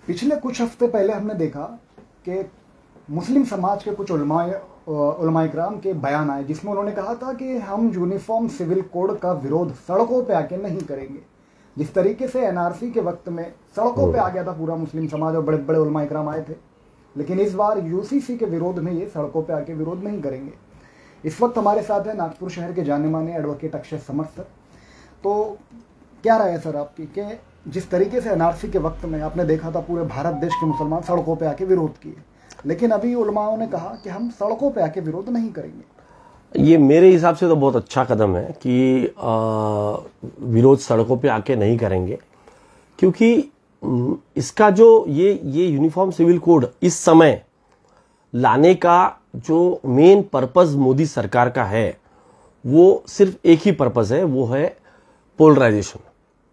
पिछले कुछ हफ्ते पहले हमने देखा कि मुस्लिम समाज के कुछ उलमाए किराम के बयान आए जिसमें उन्होंने कहा था कि हम यूनिफॉर्म सिविल कोड का विरोध सड़कों पे आके नहीं करेंगे। जिस तरीके से एनआरसी के वक्त में सड़कों पे आ गया था पूरा मुस्लिम समाज और बड़े बड़े उलमाए किराम आए थे, लेकिन इस बार यूसीसी के विरोध में ये सड़कों पे आके विरोध नहीं करेंगे। इस वक्त हमारे साथ है नागपुर शहर के जाने माने एडवोकेट अक्षय समर सर। तो क्या राय है सर आपकी कि जिस तरीके से एनआरसी के वक्त में आपने देखा था पूरे भारत देश के मुसलमान सड़कों पे आके विरोध किए, लेकिन अभी उलमाओं ने कहा कि हम सड़कों पे आके विरोध नहीं करेंगे। ये मेरे हिसाब से तो बहुत अच्छा कदम है कि विरोध सड़कों पे आके नहीं करेंगे, क्योंकि इसका जो ये यूनिफॉर्म सिविल कोड इस समय लाने का जो मेन पर्पस मोदी सरकार का है वो सिर्फ एक ही पर्पस है, वो है पोलराइजेशन।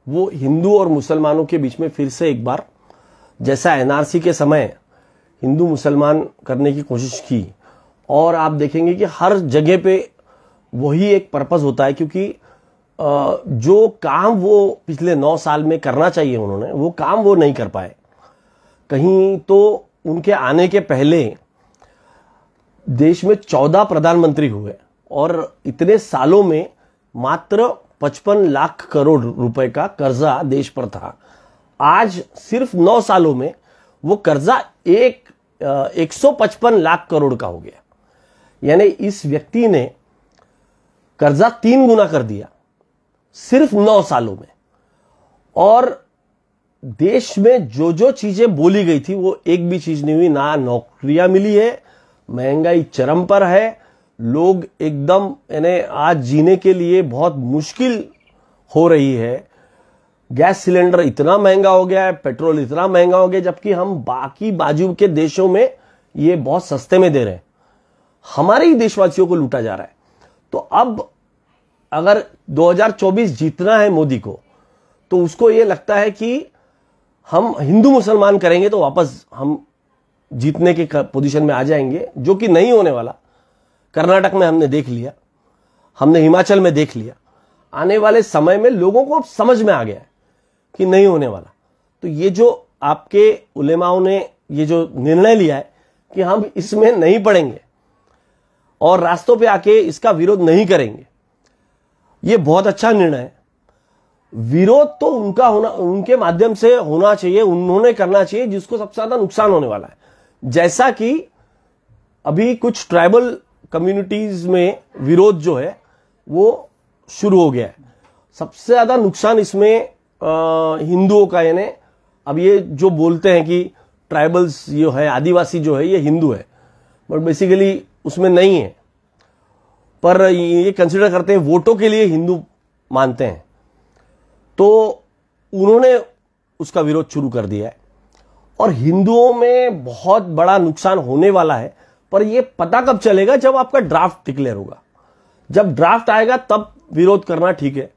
वो हिंदू और मुसलमानों के बीच में फिर से एक बार जैसा एनआरसी के समय हिंदू मुसलमान करने की कोशिश की, और आप देखेंगे कि हर जगह पे वही एक पर्पस होता है, क्योंकि जो काम वो पिछले 9 साल में करना चाहिए उन्होंने वो काम वो नहीं कर पाए। कहीं तो उनके आने के पहले देश में 14 प्रधानमंत्री हुए और इतने सालों में मात्र 55 लाख करोड़ रुपए का कर्जा देश पर था। आज सिर्फ 9 सालों में वो कर्जा 155 लाख करोड़ का हो गया। यानी इस व्यक्ति ने कर्जा 3 गुना कर दिया सिर्फ 9 सालों में। और देश में जो जो चीजें बोली गई थी वो एक भी चीज नहीं हुई। ना नौकरियां मिली है, महंगाई चरम पर है, लोग एकदम यानी आज जीने के लिए बहुत मुश्किल हो रही है। गैस सिलेंडर इतना महंगा हो गया है, पेट्रोल इतना महंगा हो गया, जबकि हम बाकी बाजू के देशों में ये बहुत सस्ते में दे रहे हैं। हमारे ही देशवासियों को लूटा जा रहा है। तो अब अगर 2024 जीतना है मोदी को, तो उसको ये लगता है कि हम हिंदू मुसलमान करेंगे तो वापस हम जीतने के पोजीशन में आ जाएंगे, जो कि नहीं होने वाला। कर्नाटक में हमने देख लिया, हमने हिमाचल में देख लिया। आने वाले समय में लोगों को समझ में आ गया है कि नहीं होने वाला। तो ये जो आपके उलेमाओं ने ये जो निर्णय लिया है कि हम इसमें नहीं पड़ेंगे और रास्तों पे आके इसका विरोध नहीं करेंगे, ये बहुत अच्छा निर्णय है। विरोध तो उनका होना, उनके माध्यम से होना चाहिए, उन्होंने करना चाहिए जिसको सबसे ज्यादा नुकसान होने वाला है। जैसा कि अभी कुछ ट्राइबल कम्युनिटीज में विरोध जो है वो शुरू हो गया है। सबसे ज्यादा नुकसान इसमें हिंदुओं का, यानी अब ये जो बोलते हैं कि ट्राइबल्स जो है, आदिवासी जो है, ये हिंदू है, बट बेसिकली उसमें नहीं है, पर ये कंसिडर करते हैं वोटों के लिए हिंदू मानते हैं। तो उन्होंने उसका विरोध शुरू कर दिया है और हिंदुओं में बहुत बड़ा नुकसान होने वाला है। पर यह पता कब चलेगा? जब आपका ड्राफ्ट डिक्लेयर होगा। जब ड्राफ्ट आएगा तब विरोध करना ठीक है।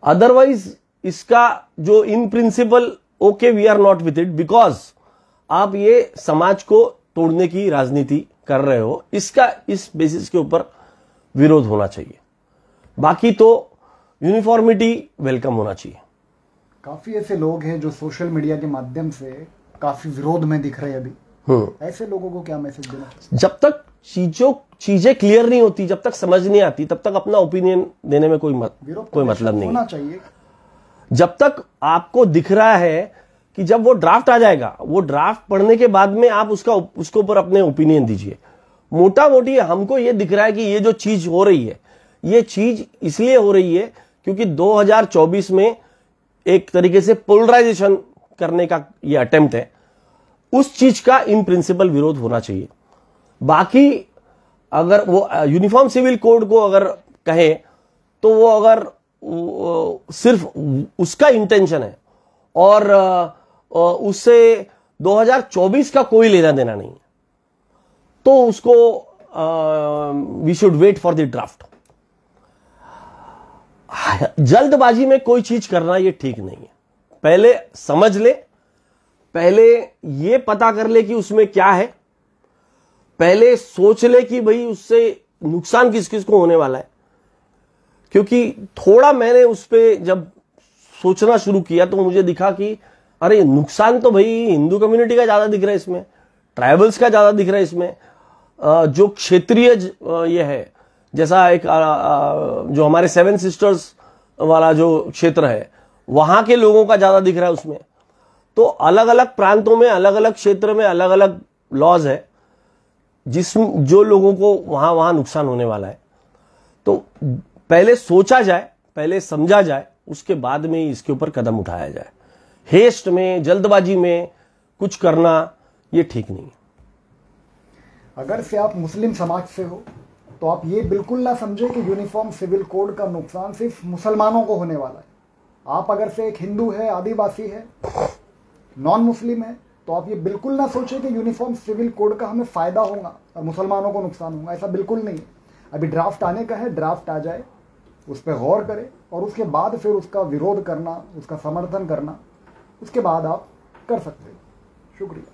अदरवाइज इसका जो in principle okay we are not with it, because आप ये समाज को तोड़ने की राजनीति कर रहे हो, इसका इस बेसिस के ऊपर विरोध होना चाहिए। बाकी तो यूनिफॉर्मिटी वेलकम होना चाहिए। काफी ऐसे लोग हैं जो सोशल मीडिया के माध्यम से काफी विरोध में दिख रहे हैं अभी। ऐसे लोगों को क्या मैसेज देना? जब तक चीजें क्लियर नहीं होती, जब तक समझ नहीं आती, तब तक अपना ओपिनियन देने में कोई मतलब नहीं होना चाहिए। जब तक आपको दिख रहा है कि जब वो ड्राफ्ट आ जाएगा, वो ड्राफ्ट पढ़ने के बाद में आप उसके ऊपर अपने ओपिनियन दीजिए। मोटा मोटी हमको ये दिख रहा है कि ये जो चीज हो रही है, ये चीज इसलिए हो रही है क्योंकि 2024 में एक तरीके से पोलराइजेशन करने का ये अटेम्प्ट है। उस चीज का इन प्रिंसिपल विरोध होना चाहिए। बाकी अगर वो यूनिफॉर्म सिविल कोड को अगर कहे तो वो अगर सिर्फ उसका इंटेंशन है और उससे 2024 का कोई लेना देना नहीं है, तो उसको we should wait for the draft. जल्दबाजी में कोई चीज करना ये ठीक नहीं है। पहले समझ ले, पहले ये पता कर ले कि उसमें क्या है, पहले सोच ले कि भाई उससे नुकसान किस किस को होने वाला है। क्योंकि थोड़ा मैंने उस पर जब सोचना शुरू किया तो मुझे दिखा कि अरे नुकसान तो भाई हिंदू कम्युनिटी का ज्यादा दिख रहा है इसमें, ट्राइबल्स का ज्यादा दिख रहा है इसमें, जो क्षेत्रीय ये है, जैसा एक जो हमारे 7 सिस्टर्स वाला जो क्षेत्र है वहां के लोगों का ज्यादा दिख रहा है उसमें। तो अलग अलग प्रांतों में, अलग अलग क्षेत्र में अलग अलग लॉज है जो लोगों को वहां वहां नुकसान होने वाला है। तो पहले सोचा जाए, पहले समझा जाए, उसके बाद में ही इसके ऊपर कदम उठाया जाए। हेस्ट में, जल्दबाजी में कुछ करना ये ठीक नहीं है। अगर से आप मुस्लिम समाज से हो तो आप ये बिल्कुल ना समझे कि यूनिफॉर्म सिविल कोड का नुकसान सिर्फ मुसलमानों को होने वाला है। आप अगर से एक हिंदू है, आदिवासी है, नॉन मुस्लिम है, तो आप ये बिल्कुल ना सोचें कि यूनिफॉर्म सिविल कोड का हमें फायदा होगा और मुसलमानों को नुकसान होगा। ऐसा बिल्कुल नहीं है। अभी ड्राफ्ट आने का है, ड्राफ्ट आ जाए, उस पर गौर करें और उसके बाद फिर उसका विरोध करना, उसका समर्थन करना, उसके बाद आप कर सकते हैं। शुक्रिया।